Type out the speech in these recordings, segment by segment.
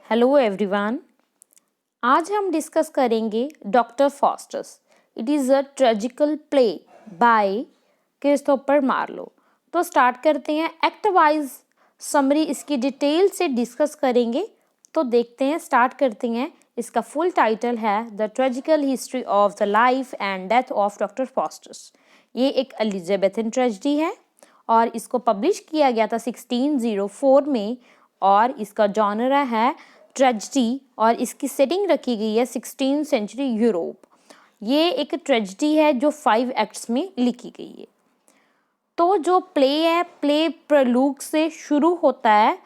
Hello everyone. आज हम discuss करेंगे doctor Faustus. It is a tragical play by Christopher Marlowe. तो start करते हैं। एक्ट वाइज समरी इसकी डिटेल से डिस्कस करेंगे। तो देखते हैं, स्टार्ट करते हैं। इसका फुल टाइटल है the tragical history of the life and death of doctor Faustus. ये एक एलिजाबेथन ट्रेजिडी है और इसको पब्लिश किया गया था 1604 में और इसका जॉनर है ट्रेजिडी और इसकी सेटिंग रखी गई है 16th सेंचुरी यूरोप। ये एक ट्रेजिडी है जो 5 एक्ट्स में लिखी गई है। तो जो प्ले है, प्ले प्रलूग से शुरू होता है।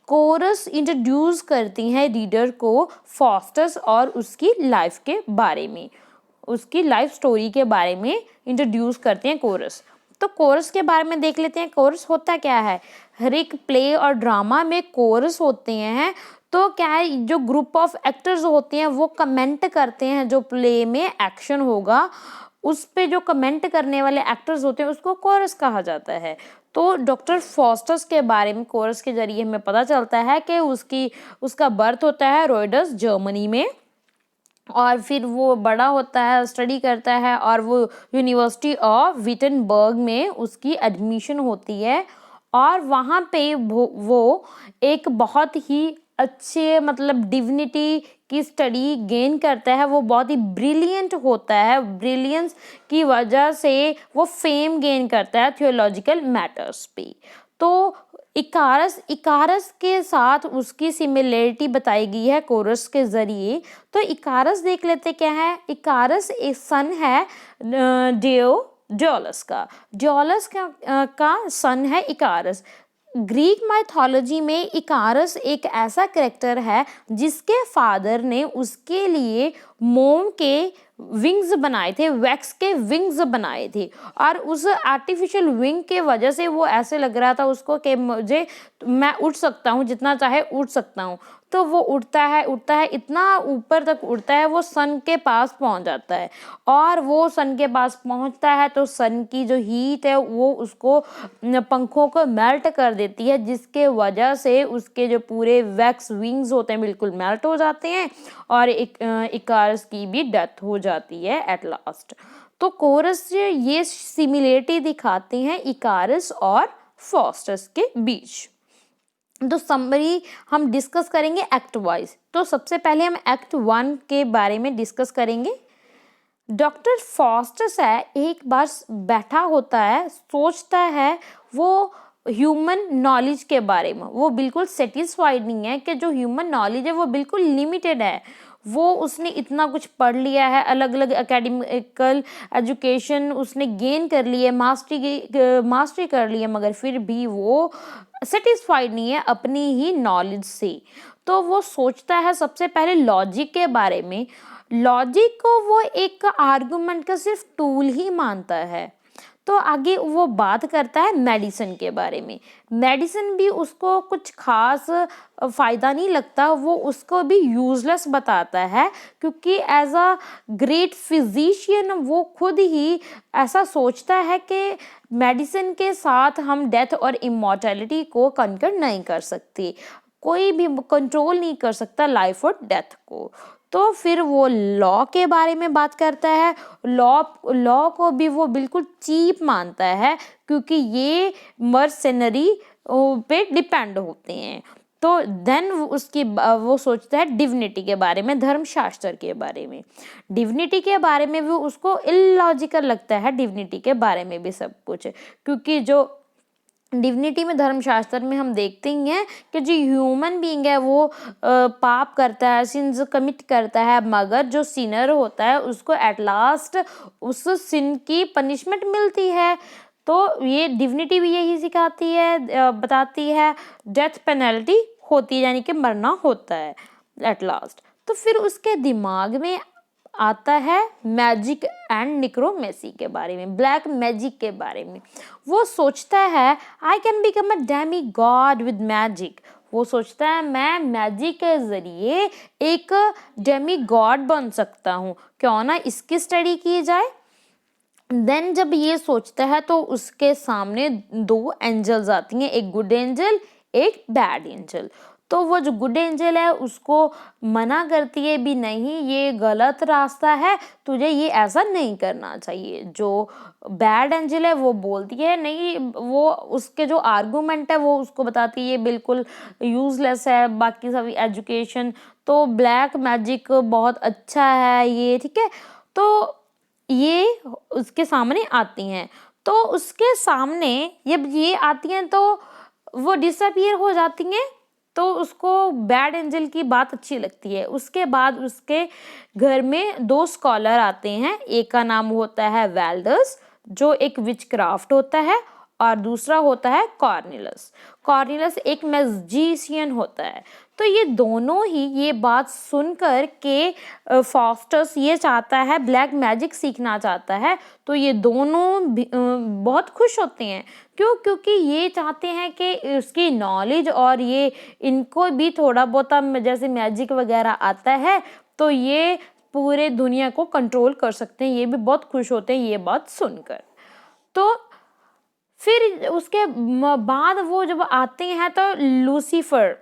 कोरस इंट्रोड्यूस करती हैं रीडर को फॉस्टस और उसकी लाइफ के बारे में, उसकी लाइफ स्टोरी के बारे में इंट्रोड्यूस करते हैं कोरस। तो कोरस के बारे में देख लेते हैं। कोरस होता क्या है? हर एक प्ले और ड्रामा में कोरस होते हैं। तो क्या है, जो ग्रुप ऑफ एक्टर्स होते हैं वो कमेंट करते हैं, जो प्ले में एक्शन होगा उस पे जो कमेंट करने वाले एक्टर्स होते हैं उसको कोरस कहा जाता है। तो डॉक्टर फॉस्टस के बारे में कोरस के जरिए हमें पता चलता है कि उसका बर्थ होता है रोइडस जर्मनी में और फिर वो बड़ा होता है, स्टडी करता है और वो यूनिवर्सिटी ऑफ विटनबर्ग में उसकी एडमिशन होती है और वहाँ पे वो एक बहुत ही अच्छे डिविनिटी की स्टडी गेन करता है। वो बहुत ही ब्रिलियंट होता है। ब्रिलियंस की वजह से वो फेम गेन करता है थियोलॉजिकल मैटर्स पे। तो इकारस के साथ उसकी सिमिलरिटी बताई गई है कोरस के जरिए। तो इकारस देख लेते क्या है। इकारस एक सन है डियोलस का। डियोलस का सन है इकारस। ग्रीक माइथोलॉजी में इकारस एक ऐसा कैरेक्टर है जिसके फादर ने उसके लिए मोम के विंग्स बनाए थे, वैक्स के विंग्स बनाए थे और उस आर्टिफिशियल विंग के वजह से वो ऐसे लग रहा था उसको कि मैं उड़ सकता हूँ, जितना चाहे उड़ सकता हूँ। तो वो उड़ता है, इतना ऊपर तक उड़ता है, वो सन के पास पहुंच जाता है और वो सन के पास पहुंचता है तो सन की जो हीट है वो उसको पंखों को मेल्ट कर देती है, जिसके वजह से उसके जो पूरे वैक्स विंग्स होते हैं बिल्कुल मेल्ट हो जाते हैं और इकारस की भी डेथ हो जाती है एट लास्ट। तो कोरस ये सिमिलरिटी दिखाते हैं इकारस और फॉस्टस के बीच। तो समरी हम डिस्कस करेंगे एक्ट वाइज। तो सबसे पहले हम एक्ट 1 के बारे में डिस्कस करेंगे। डॉक्टर फॉस्टस है, एक बार बैठा होता है, सोचता है वो ह्यूमन नॉलेज के बारे में। वो बिल्कुल सेटिस्फाइड नहीं है कि जो ह्यूमन नॉलेज है वो बिल्कुल लिमिटेड है। वो उसने इतना कुछ पढ़ लिया है, अलग अलग एकेडमिकल एजुकेशन उसने गेन कर ली है, मास्टरी कर ली है, मगर फिर भी वो सेटिस्फाइड नहीं है अपनी ही नॉलेज से। तो वो सोचता है सबसे पहले लॉजिक के बारे में। लॉजिक को वो एक आर्गुमेंट का सिर्फ टूल ही मानता है। तो आगे वो बात करता है मेडिसिन के बारे में। मेडिसिन भी उसको कुछ खास फ़ायदा नहीं लगता, वो उसको भी यूजलेस बताता है, क्योंकि एज अ ग्रेट फिजिशियन वो खुद ही ऐसा सोचता है कि मेडिसिन के साथ हम डेथ और इमॉर्टैलिटी को कन्कर नहीं कर सकते, कोई भी कंट्रोल नहीं कर सकता लाइफ और डेथ को। तो फिर वो लॉ के बारे में बात करता है। लॉ को भी वो बिल्कुल चीप मानता है, क्योंकि ये मर्सेनरी पे डिपेंड होते हैं। तो देन वो सोचता है डिविनिटी के बारे में, धर्मशास्त्र के बारे में। डिविनिटी के बारे में भी उसको इलॉजिकल लगता है, डिविनिटी के बारे में भी सब कुछ, क्योंकि जो डिविनिटी में, धर्मशास्त्र में हम देखते ही हैं कि जो ह्यूमन बीइंग है वो पाप करता है, सिंस कमिट करता है, मगर जो सिनर होता है उसको एट लास्ट उस सिन की पनिशमेंट मिलती है। तो ये डिविनिटी भी यही सिखाती है, बताती है डेथ पेनल्टी होती है, यानी कि मरना होता है एट लास्ट। तो फिर उसके दिमाग में आता है मैजिक एंड निक्रोमेसी के बारे में, ब्लैक मैजिक के बारे में। वो सोचता है I can become a Demi God with magic. वो सोचता है मैं मैजिक के जरिए एक डेमी गॉड बन सकता हूँ, क्यों ना इसकी स्टडी की जाए। देन जब ये सोचता है तो उसके सामने 2 एंजल्स आती हैं, एक गुड एंजल एक बैड एंजल। तो वो जो गुड एंजल है उसको मना करती है भी नहीं, ये गलत रास्ता है, तुझे ये ऐसा नहीं करना चाहिए। जो बैड एंजल है वो बोलती है नहीं, वो उसके जो आर्गूमेंट है वो उसको बताती है ये बिल्कुल यूजलेस है बाकी सभी एजुकेशन, तो ब्लैक मैजिक बहुत अच्छा है ये, ठीक है। तो ये उसके सामने आती हैं, तो उसके सामने जब ये आती हैं तो वो डिसअपियर हो जाती हैं। तो उसको बैड एंजल की बात अच्छी लगती है। उसके बाद उसके घर में दो स्कॉलर आते हैं, एक का नाम होता है वेल्डर्स जो एक विचक्राफ्ट होता है, और दूसरा होता है कॉर्नेलस। कॉर्नेलस एक मैजिशियन होता है। तो ये दोनों ही ये बात सुनकर के फॉस्टस ये चाहता है, ब्लैक मैजिक सीखना चाहता है, तो ये दोनों बहुत खुश होते हैं। क्यों? क्योंकि ये चाहते हैं कि उसकी नॉलेज और ये इनको भी थोड़ा बहुत जैसे मैजिक वगैरह आता है, तो ये पूरे दुनिया को कंट्रोल कर सकते हैं। ये भी बहुत खुश होते हैं ये बात सुनकर। तो फिर उसके बाद वो जब आते हैं तो लूसीफर,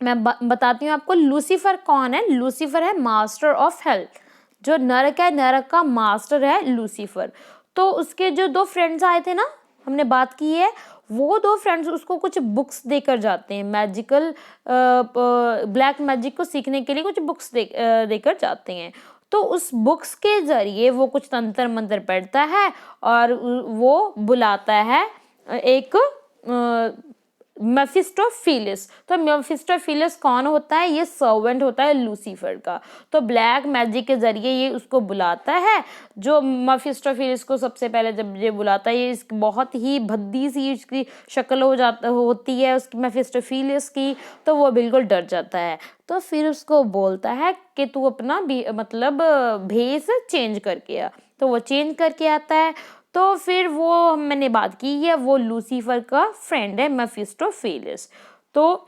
मैं बताती हूँ आपको लूसीफर कौन है। लूसीफर है मास्टर ऑफ हेल्थ, जो नरक है, नरक का मास्टर है लूसीफर। तो उसके जो दो फ्रेंड्स आए थे ना, हमने बात की है, वो दो फ्रेंड्स उसको कुछ बुक्स देकर जाते हैं, मैजिकल ब्लैक मैजिक को सीखने के लिए कुछ बुक्स देकर जाते हैं। तो उस बुक्स के जरिए वो कुछ तंत्र मंत्र पढ़ता है और वो बुलाता है एक मेफिस्टोफिलिस। तो मेफिस्टोफिलिस कौन होता है? ये सर्वेंट होता है लूसीफर का। तो ब्लैक मैजिक के जरिए ये उसको बुलाता है। जो मेफिस्टोफिलिस को सबसे पहले जब ये बुलाता है, ये इसकी बहुत ही भद्दी सी इसकी शक्ल होती है उसकी मेफिस्टोफिलिस की, तो वो बिल्कुल डर जाता है। तो फिर उसको बोलता है कि तू अपना मतलब भेष चेंज करके आ। तो वो चेंज करके आता है। तो फिर वो मैंने बात की है, वो लूसीफर का फ्रेंड है मेफिस्टोफेलिस। तो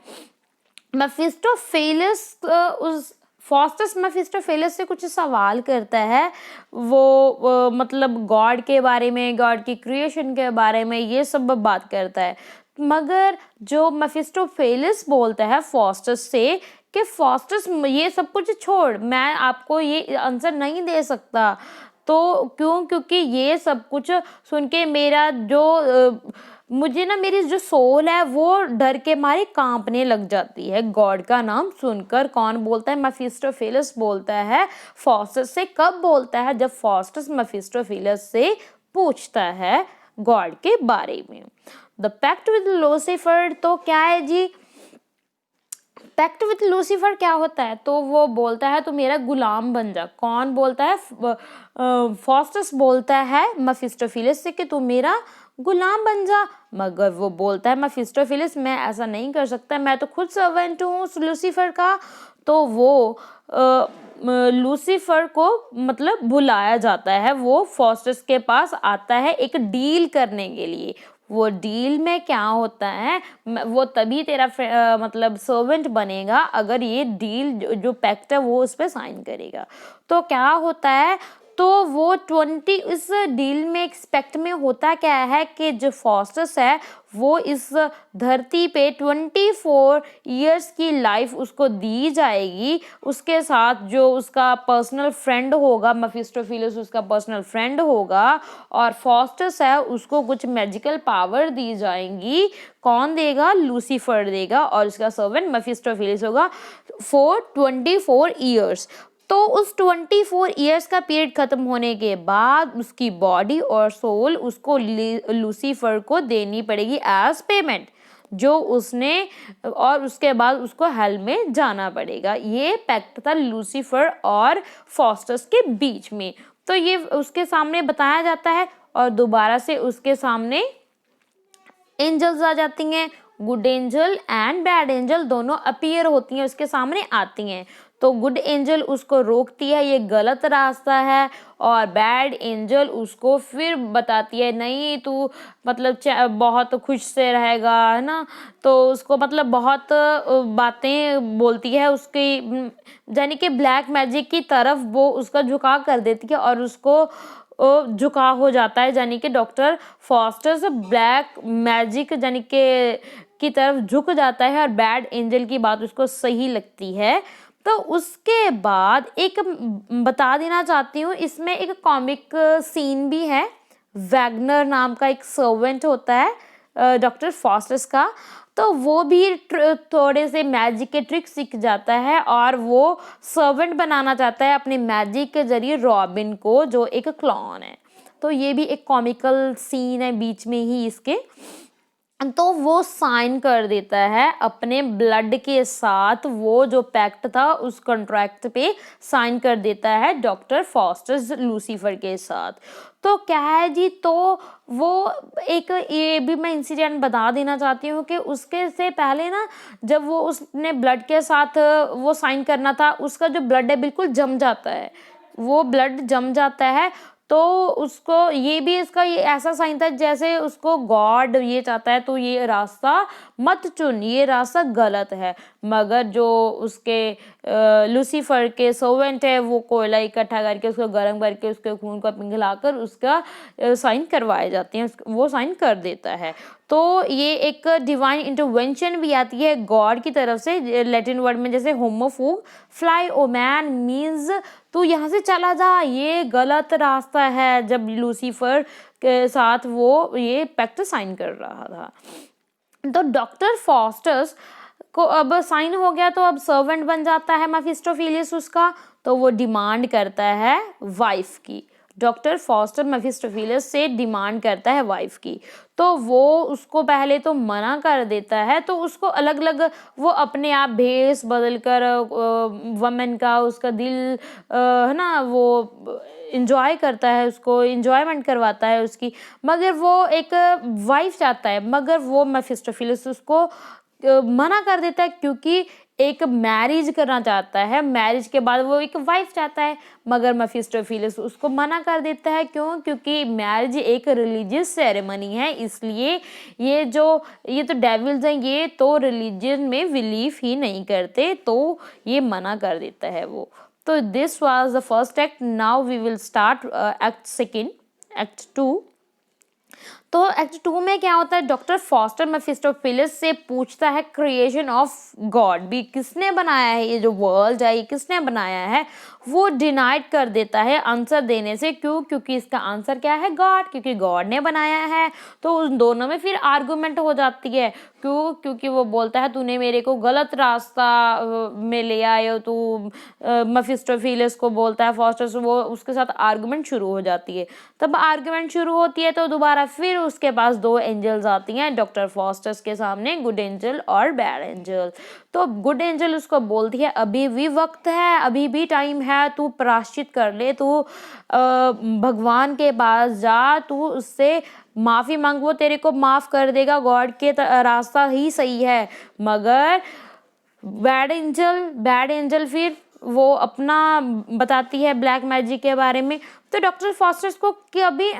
मेफिस्टोफेलिस उस फॉस्टस मेफिस्टोफेलिस से कुछ सवाल करता है। वो मतलब गॉड के बारे में, गॉड की क्रिएशन के बारे में ये सब बात करता है। मगर जो मेफिस्टोफेलिस बोलता है फॉस्टस से कि फॉस्टस ये सब कुछ छोड़, मैं आपको ये आंसर नहीं दे सकता। तो क्यों? क्योंकि ये सब कुछ सुन के मेरा जो मुझे ना मेरी जो सोल है वो डर के मारे कांपने लग जाती है गॉड का नाम सुनकर। कौन बोलता है? मेफिस्टोफेलिस बोलता है फॉस्टस से। कब बोलता है? जब फॉस्टस मेफिस्टोफेलिस से पूछता है गॉड के बारे में। द पैक्ट विद लूसीफर तो क्या है जी? पैक्ट विथ लूसीफर क्या होता है? तो वो बोलता है तू मेरा गुलाम बन जा। कौन बोलता है? फॉस्टस बोलता है मेफिस्टोफेलिस से कि तू मेरा गुलाम बन जा। मगर वो बोलता है मेफिस्टोफेलिस मैं ऐसा नहीं कर सकता, मैं तो खुद सर्वेंट हूँ लूसीफर का। तो वो लूसीफर को मतलब बुलाया जाता है, वो फॉस्टस के पास आता है एक डील करने के लिए। वो डील में क्या होता है? वो तभी तेरा मतलब सर्वेंट बनेगा अगर ये डील जो पैक्ट है वो उस पर साइन करेगा। तो क्या होता है? तो वो 20 इस डील में एक्सपेक्ट में होता क्या है कि जो फॉस्टस है वो इस धरती पे 24 इयर्स की लाइफ उसको दी जाएगी। उसके साथ जो उसका पर्सनल फ्रेंड होगा, मेफिस्टोफेलिस उसका पर्सनल फ्रेंड होगा, और फॉस्टस है उसको कुछ मैजिकल पावर दी जाएंगी। कौन देगा? लूसीफर देगा, और उसका सर्वेंट मेफिस्टोफेलिस होगा फॉर 24 ईयर्स। तो उस 24 इयर्स का पीरियड खत्म होने के बाद उसकी बॉडी और सोल उसको लूसीफर को देनी पड़ेगी एज पेमेंट जो उसने, और उसके बाद उसको हेल में जाना पड़ेगा। ये पैक्ट था लूसीफर और फॉस्टस के बीच में। तो ये उसके सामने बताया जाता है, और दोबारा से उसके सामने एंजल्स आ जाती हैं। Good angel and bad angel दोनों अपीयर होती हैं, उसके सामने आती हैं। तो गुड एंजल उसको रोकती है ये गलत रास्ता है, और बैड एंजल उसको फिर बताती है नहीं तू मतलब बहुत खुश से रहेगा, है ना। तो उसको मतलब बहुत बातें बोलती है उसकी, यानी कि ब्लैक मैजिक की तरफ वो उसका झुकाव कर देती है और उसको झुकाव हो जाता है। यानी कि डॉक्टर फॉस्टस ब्लैक मैजिक यानी कि की तरफ झुक जाता है और बैड एंजल की बात उसको सही लगती है। तो उसके बाद एक बता देना चाहती हूँ, इसमें एक कॉमिक सीन भी है। वैगनर नाम का एक सर्वेंट होता है डॉक्टर फॉस्टर्स का, तो वो भी थोड़े से मैजिक के ट्रिक सीख जाता है और वो सर्वेंट बनाना चाहता है अपने मैजिक के जरिए रॉबिन को, जो एक क्लॉन है। तो ये भी एक कॉमिकल सीन है बीच में ही इसके। तो वो साइन कर देता है अपने ब्लड के साथ, वो जो पैक्ट था उस कॉन्ट्रैक्ट पे साइन कर देता है डॉक्टर फॉस्टर्स लूसीफर के साथ। तो क्या है जी, तो वो एक ये भी मैं इंसिडेंट बता देना चाहती हूँ कि उसके से पहले ना, जब वो उसने ब्लड के साथ वो साइन करना था, उसका जो ब्लड है बिल्कुल जम जाता है, वो ब्लड जम जाता है। तो उसको ये भी इसका ये ऐसा साइन था जैसे उसको गॉड ये चाहता है तो ये रास्ता मत चुन, ये रास्ता गलत है। मगर जो उसके लूसीफर के सर्वेंट है वो कोयला इकट्ठा करके उसको गर्म करके उसके खून को पिघलाकर उसका साइन करवाए जाते हैं, वो साइन कर देता है। तो ये एक डिवाइन इंटरवेंशन भी आती है गॉड की तरफ से। लैटिन वर्ड में जैसे homophobe, fly oh man means तू यहाँ से चला जा, ये गलत रास्ता है, जब लूसीफर के साथ वो ये पैक्ट साइन कर रहा था। तो डॉक्टर फॉस्टर्स को अब साइन हो गया, तो अब सर्वेंट बन जाता है मेफिस्टोफेलियस उसका। तो वो डिमांड करता है वाइफ की, डॉक्टर फॉस्टर मेफिस्टोफेलियस से डिमांड करता है वाइफ की। तो वो उसको पहले तो मना कर देता है, तो उसको अलग अलग वो अपने आप भेष बदल कर वमेन का उसका दिल है ना, वो इंजॉय करता है, उसको इंजॉयमेंट करवाता है उसकी। मगर वो एक वाइफ चाहता है, मगर वो मेफिस्टोफेलियस उसको मना कर देता है, क्योंकि एक मैरिज करना चाहता है, मैरिज के बाद वो एक वाइफ चाहता है। मगर मेफिस्टोफेलियस उसको मना कर देता है, क्यों? क्योंकि मैरिज एक रिलीजियस सेरेमनी है, इसलिए ये तो डेविल्स हैं, ये तो रिलीजन में बिलीव ही नहीं करते, तो ये मना कर देता है वो। तो this was the first act. Now we will start act second, act 2। तो एक्ट 2 में क्या होता है, डॉक्टर फॉस्टर मेफिस्टोफेलिस से पूछता है क्रिएशन ऑफ गॉड भी, किसने बनाया है ये जो वर्ल्ड है, ये किसने बनाया है। वो डिनाइड कर देता है आंसर देने से। क्यों? क्योंकि इसका आंसर क्या है, गॉड, क्योंकि गॉड ने बनाया है। तो उन दोनों में फिर आर्गुमेंट हो जाती है। क्यों? क्योंकि वो बोलता है तूने मेरे को गलत रास्ता में ले आए हो, तू मेफिस्टोफेलिस को बोलता है फॉस्टर, वो उसके साथ आर्गुमेंट शुरू हो जाती है। तब आर्गुमेंट शुरू होती है तो दोबारा फिर उसके पास दो एंजल्स आती हैं डॉक्टर फॉस्टर्स के सामने, गुड एंजल और बैड एंजल। तो गुड एंजल उसको बोलती है अभी भी वक्त है, अभी भी टाइम है, तू प्रायश्चित कर ले, तू भगवान के पास जा, तू उससे माफ़ी मांग, वो तेरे को माफ़ कर देगा, गॉड के रास्ता ही सही है। मगर बैड एंजल फिर वो अपना बताती है ब्लैक मैजिक के बारे में। तो डॉक्टर फॉस्टर्स को कभी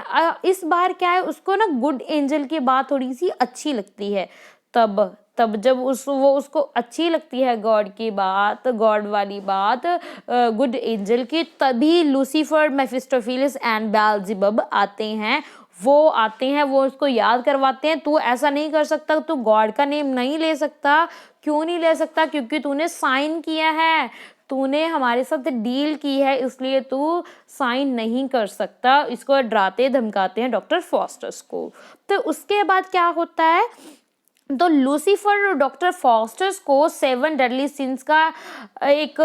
इस बार क्या है, उसको ना गुड एंजल की बात थोड़ी सी अच्छी लगती है। तब जब वो उसको अच्छी लगती है गॉड की बात, गॉड वाली बात, गुड एंजल की, तभी लूसीफर, मेफिस्टोफेलिस एंड बेल्ज़ेबब आते हैं। वो उसको याद करवाते हैं, तू ऐसा नहीं कर सकता, तू गॉड का नेम नहीं ले सकता। क्यों नहीं ले सकता? क्योंकि तूने साइन किया है, तूने हमारे साथ डील की है, इसलिए तू साइन नहीं कर सकता। इसको डराते धमकाते हैं डॉक्टर फॉस्टर्स को। तो उसके बाद क्या होता है, तो लूसीफर डॉक्टर फॉस्टर्स को 7 डेडली सिंस का एक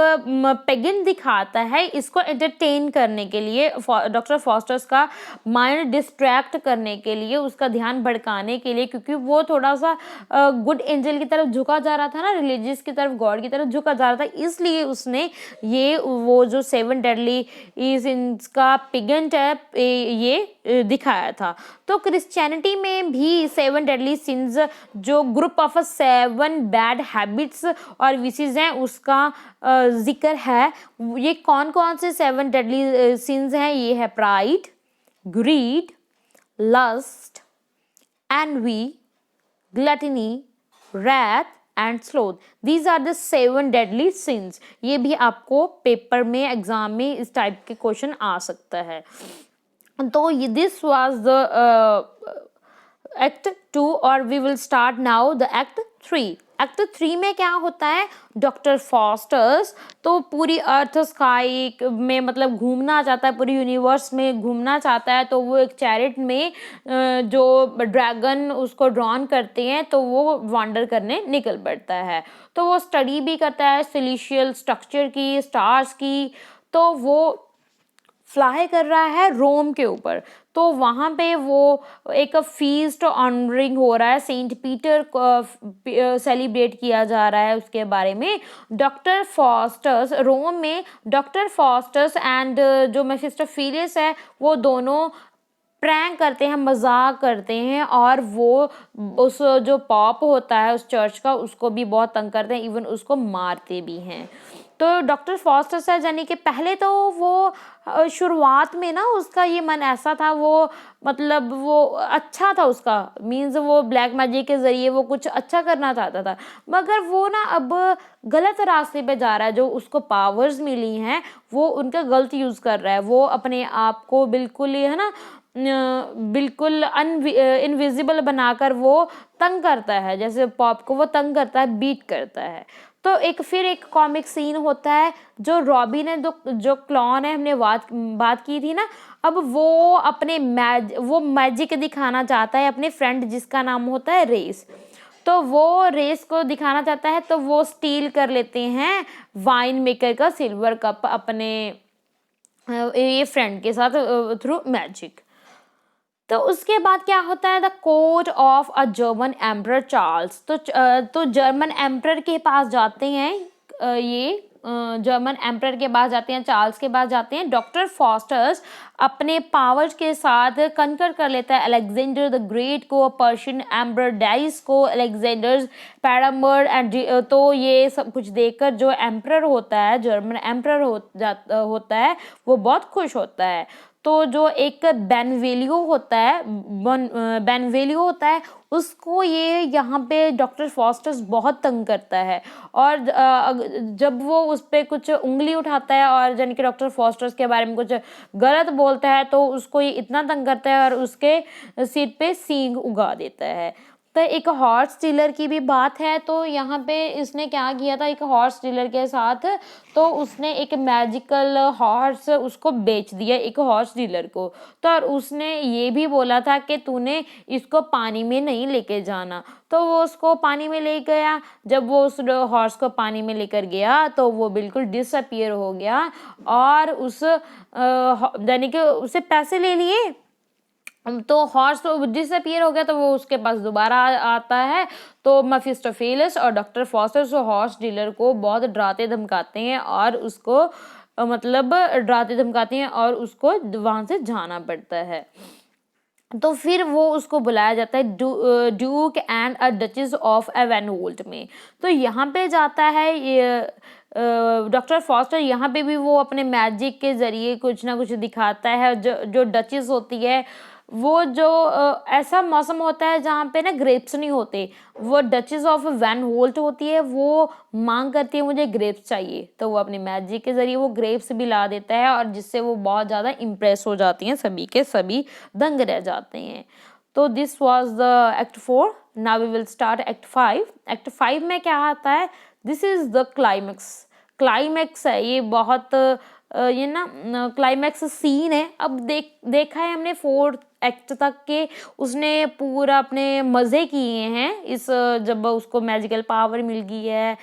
पेगन दिखाता है, इसको एंटरटेन करने के लिए, डॉक्टर फॉस्टर्स का माइंड डिस्ट्रैक्ट करने के लिए, उसका ध्यान भड़काने के लिए, क्योंकि वो थोड़ा सा गुड एंजल की तरफ झुका जा रहा था ना, रिलीजियस की तरफ, गॉड की तरफ झुका जा रहा था, इसलिए उसने वो जो 7 डेडली सिंस का पेगन है ये दिखाया था। तो क्रिश्चियनिटी में भी 7 डेडली सिंस जो ग्रुप ऑफ 7 बैड हैबिट्स और विशेस हैं उसका जिक्र है। ये कौन कौन से 7 डेडली सिंस हैं? ये है pride, greed, lust, envy, gluttony, wrath and sloth. These are the 7 deadly sins. ये भी आपको पेपर में, एग्जाम में इस टाइप के क्वेश्चन आ सकता है। तो दिस वाज द एक्ट 2 और we will start now the act 3। Act 3 में क्या होता है, डॉक्टर फॉस्टर्स तो पूरी अर्थ स्काई में मतलब घूमना चाहता है, पूरी यूनिवर्स में घूमना चाहता है। तो वो एक चैरिट में जो ड्रैगन उसको ड्रॉन करते हैं तो वो वांडर करने निकल पड़ता है। तो वो स्टडी भी करता है सिलेशियल स्ट्रक्चर की, स्टार्स की। तो वो फ्लाई कर रहा है रोम के ऊपर। तो वहाँ पे वो एक फीस्ट ऑनरिंग हो रहा है, सेंट पीटर को सेलिब्रेट किया जा रहा है उसके बारे में। डॉक्टर फॉस्टर्स रोम में, डॉक्टर फॉस्टर्स एंड जो मेफिस्टोफेलियस है वो दोनों प्रैंक करते हैं, मजाक करते हैं, और वो उस जो पॉप होता है उस चर्च का उसको भी बहुत तंग करते हैं, इवन उसको मारते भी हैं। तो डॉक्टर फॉस्टर्स है यानी कि पहले तो वो शुरुआत में ना उसका ये मन ऐसा था, वो मतलब वो अच्छा था उसका, मीन्स वो ब्लैक मैजिक के ज़रिए वो कुछ अच्छा करना चाहता था। मगर वो ना अब गलत रास्ते पे जा रहा है। जो उसको पावर्स मिली हैं वो उनका गलत यूज़ कर रहा है। वो अपने आप को बिल्कुल ही है ना बिल्कुल इनविजिबल बनाकर वो तंग करता है, जैसे पॉप को वो तंग करता है, बीट करता है। तो एक कॉमिक सीन होता है, जो रॉबिन है, जो क्लॉन है, हमने बात की थी ना। अब वो अपने वो मैजिक दिखाना चाहता है अपने फ्रेंड जिसका नाम होता है रेस। तो वो रेस को दिखाना चाहता है तो वो स्टील कर लेते हैं वाइन मेकर का सिल्वर कप अपने ये फ्रेंड के साथ थ्रू मैजिक। तो उसके बाद क्या होता है, the court of a German emperor Charles. तो जर्मन एम्परर के पास जाते हैं, ये जर्मन एम्परर के पास जाते हैं, चार्ल्स के पास जाते हैं। डॉक्टर फॉस्टर्स अपने पावर्स के साथ कंकर कर लेता है अलेक्जेंडर द ग्रेट को, पर्शियन एम्परर डाइस को, अलेक्जेंडर पैरामर एंड। तो ये सब कुछ देखकर जो एम्परर होता है, जर्मन एम्परर होता है, वो बहुत खुश होता है। तो जो एक बेनवेलियो होता है उसको ये यहाँ पे डॉक्टर फॉस्टर्स बहुत तंग करता है। और जब वो उस पर कुछ उंगली उठाता है और यानी कि डॉक्टर फॉस्टर्स के बारे में कुछ गलत बोलता है तो उसको ये इतना तंग करता है और उसके सिर पे सींग उगा देता है। तो एक हॉर्स डीलर की भी बात है। तो यहाँ पे इसने क्या किया था, एक हॉर्स डीलर के साथ, तो उसने एक मैजिकल हॉर्स उसको बेच दिया एक हॉर्स डीलर को। तो और उसने ये भी बोला था कि तूने इसको पानी में नहीं लेके जाना। तो वो उसको पानी में ले गया। जब वो उस हॉर्स को पानी में लेकर गया तो वो बिल्कुल डिसअपियर हो गया और उस यानी कि उसे पैसे ले लिए। तो हॉर्स तो डिसअपियर हो गया। तो वो उसके पास दोबारा आता है। तो मेफिस्टोफेलिस और डॉक्टर फॉस्टर्स हॉर्स डीलर को बहुत डराते धमकाते हैं और उसको मतलब डराते धमकाते हैं और उसको वहाँ से जाना पड़ता है। तो फिर वो उसको बुलाया जाता है duke and a duchess of Vanholt में। तो यहाँ पे जाता है ये डॉक्टर फॉस्टर। यहाँ पे भी वो अपने मैजिक के ज़रिए कुछ ना कुछ दिखाता है। जो डचेस होती है वो जो ऐसा मौसम होता है जहाँ पे ना ग्रेप्स नहीं होते, वो डचेस ऑफ वैन होल्ट होती है, वो मांग करती है मुझे ग्रेप्स चाहिए। तो वो अपनी मैजिक के ज़रिए वो ग्रेप्स भी ला देता है और जिससे वो बहुत ज़्यादा इम्प्रेस हो जाती हैं, सभी के सभी दंग रह जाते हैं। तो this was the act 4। Now we will start act 5। Act 5 में क्या आता है, दिस इज़ द क्लाइमैक्स है ये। बहुत ये ना क्लाइमैक्स सीन है। अब देखा है हमने 4th एक्ट तक के उसने पूरा अपने मज़े किए हैं। इस जब उसको मैजिकल पावर मिल गई है,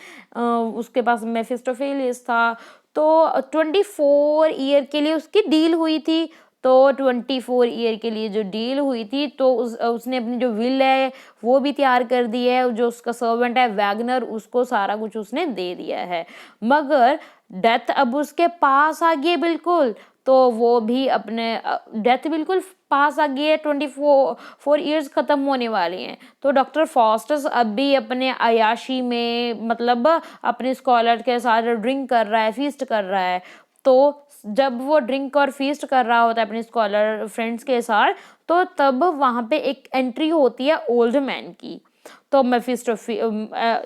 उसके पास मेफिस्टोफेलिस था। तो 24 ईयर के लिए उसकी डील हुई थी। तो 24 ईयर के लिए जो डील हुई थी तो उसने अपनी जो विल है वो भी तैयार कर दी है। जो उसका सर्वेंट है वैगनर, उसको सारा कुछ उसने दे दिया है। मगर डेथ अब उसके पास आ गई है बिल्कुल। तो वो भी अपने डेथ बिल्कुल पास आ गई है। 24 ईयर्स ख़त्म होने वाले हैं। तो डॉक्टर फॉस्टर्स अब भी अपने अयाशी में मतलब अपने स्कॉलर के साथ ड्रिंक कर रहा है, फीस्ट कर रहा है। तो जब वो ड्रिंक और फीस्ट कर रहा होता है अपने स्कॉलर फ्रेंड्स के साथ, तो तब वहाँ पे एक एंट्री होती है ओल्ड मैन की। तो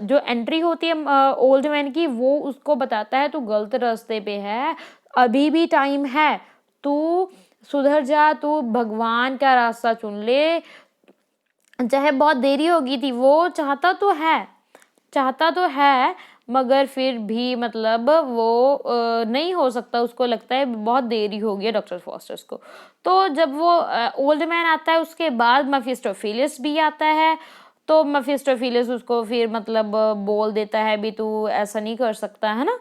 जो एंट्री होती है ओल्ड मैन की, वो उसको बताता है तू गलत रास्ते पे है, अभी भी टाइम है, तू सुधर जा, तू भगवान का रास्ता चुन ले। चाहे बहुत देरी हो गई थी, वो चाहता तो है मगर फिर भी मतलब वो नहीं हो सकता, उसको लगता है बहुत देरी हो गई है डॉक्टर फॉस्टर्स को। तो जब वो ओल्ड मैन आता है उसके बाद मेफिस्टोफेलिस भी आता है, तो मेफिस्टोफेलिस उसको फिर मतलब बोल देता है भी तू ऐसा नहीं कर सकता है ना।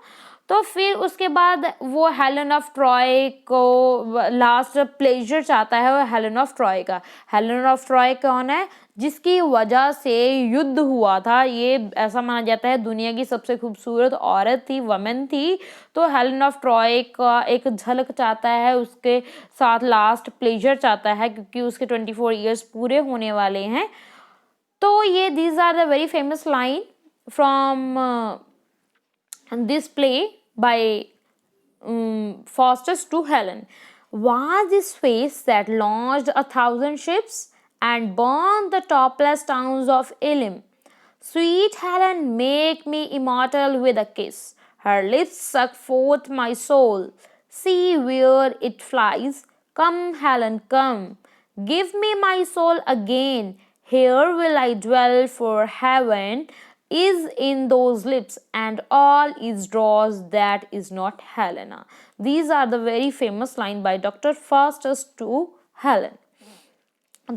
तो फिर उसके बाद वो हेलेन ऑफ ट्रॉय को लास्ट प्लेजर चाहता है, वो हेलेन ऑफ ट्रॉय का। हेलेन ऑफ ट्रॉय कौन है? जिसकी वजह से युद्ध हुआ था, ये ऐसा माना जाता है दुनिया की सबसे खूबसूरत औरत थी, वमेन थी। तो हेलेन ऑफ ट्रॉय का एक झलक चाहता है, उसके साथ लास्ट प्लेजर चाहता है, क्योंकि उसके 24 ईयर्स पूरे होने वाले हैं। तो ये these are the very famous line from this play by Faustus to Helen. Was this face that launched 1,000 ships and burned the topless towns of Elim? Sweet Helen, make me immortal with a kiss. Her lips suck forth my soul. See where it flies. Come, Helen, come. Give me my soul again. Here will I dwell, for heaven is in those lips, and all is dross that is not Helena. These are the very famous line by Dr. Faustus to Helen.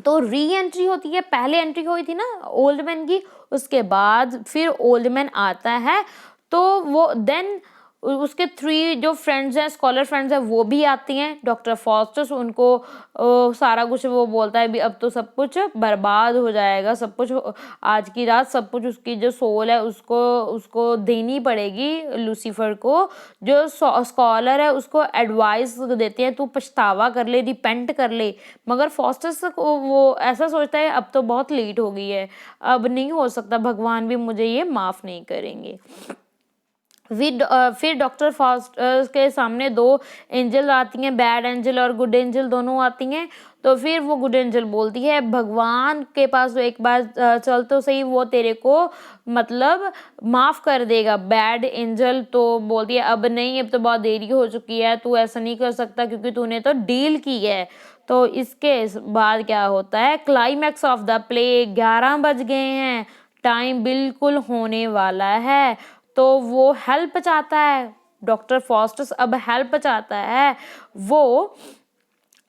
तो re entry होती है, पहले entry हुई थी ना old man की, उसके बाद फिर ओल्ड मैन आता है। तो वो देन उसके 3 जो फ्रेंड्स हैं, स्कॉलर फ्रेंड्स हैं, वो भी आती हैं। डॉक्टर फॉस्टस उनको सारा कुछ वो बोलता है भी अब तो सब कुछ बर्बाद हो जाएगा, सब कुछ आज की रात सब कुछ उसकी जो सोल है उसको देनी पड़ेगी लूसीफर को। जो स्कॉलर है उसको एडवाइस देते हैं, तू पछतावा कर ले, रिपेंट कर ले। मगर फॉस्टस को वो ऐसा सोचता है अब तो बहुत लेट हो गई है, अब नहीं हो सकता, भगवान भी मुझे ये माफ़ नहीं करेंगे। फिर डॉक्टर फॉस्ट के सामने 2 एंजल आती हैं, बैड एंजल और गुड एंजल दोनों आती हैं। तो फिर वो गुड एंजल बोलती है भगवान के पास तो एक बार चल तो सही, वो तेरे को मतलब माफ़ कर देगा। बैड एंजल तो बोलती है अब नहीं, अब तो बहुत देरी हो चुकी है, तू ऐसा नहीं कर सकता क्योंकि तूने तो डील की है। तो इसके बाद क्या होता है, क्लाइमैक्स ऑफ द प्ले, 11 बज गए हैं, टाइम बिल्कुल होने वाला है। तो वो हेल्प चाहता है, डॉक्टर फॉस्टस अब हेल्प चाहता है। वो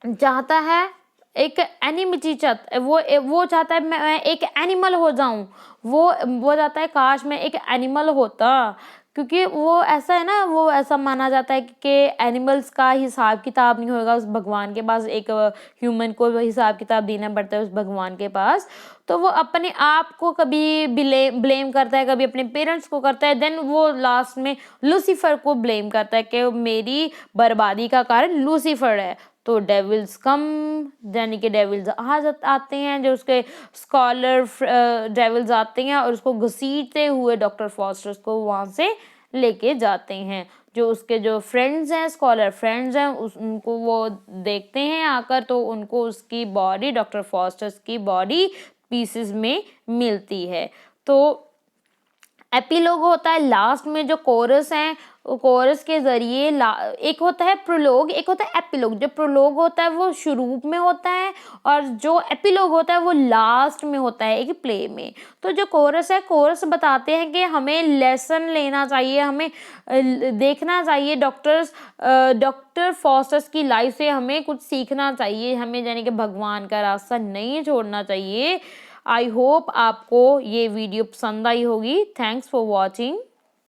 चाहता है एक एनिमिटी वो चाहता है मैं एक एनिमल हो जाऊं। वो चाहता है काश मैं एक एनिमल होता, क्योंकि वो ऐसा है ना, वो ऐसा माना जाता है कि एनिमल्स का हिसाब किताब नहीं होगा उस भगवान के पास, एक ह्यूमन को हिसाब किताब देना पड़ता है उस भगवान के पास। तो वो अपने आप को कभी ब्लेम करता है, कभी अपने पेरेंट्स को करता है, देन वो लास्ट में लूसीफर को ब्लेम करता है कि मेरी बर्बादी का कारण लूसीफर है। तो डेविल्स कम, यानी कि डेविल्स आते हैं, जो उसके स्कॉलर डेविल्स आते हैं और उसको घसीटते हुए डॉक्टर फॉस्टर्स को वहाँ से लेके जाते हैं। जो उसके जो फ्रेंड्स हैं, स्कॉलर फ्रेंड्स हैं, उनको वो देखते हैं आकर, तो उनको उसकी बॉडी, डॉक्टर फॉस्टर्स की बॉडी पीसेस में मिलती है। तो एपिलॉग होता है लास्ट में, जो कोरस हैं कोरस के जरिए एक होता है प्रोलोग, एक होता है एपिलॉग। जो प्रोलोग होता है वो शुरू में होता है और जो एपिलॉग होता है वो लास्ट में होता है एक प्ले में। तो जो कोरस है, कोरस बताते हैं कि हमें लेसन लेना चाहिए, हमें देखना चाहिए डॉक्टर फॉस्टस की लाइफ से हमें कुछ सीखना चाहिए, हमें यानी कि भगवान का रास्ता नहीं छोड़ना चाहिए। आई होप आपको ये वीडियो पसंद आई होगी। Thanks for watching.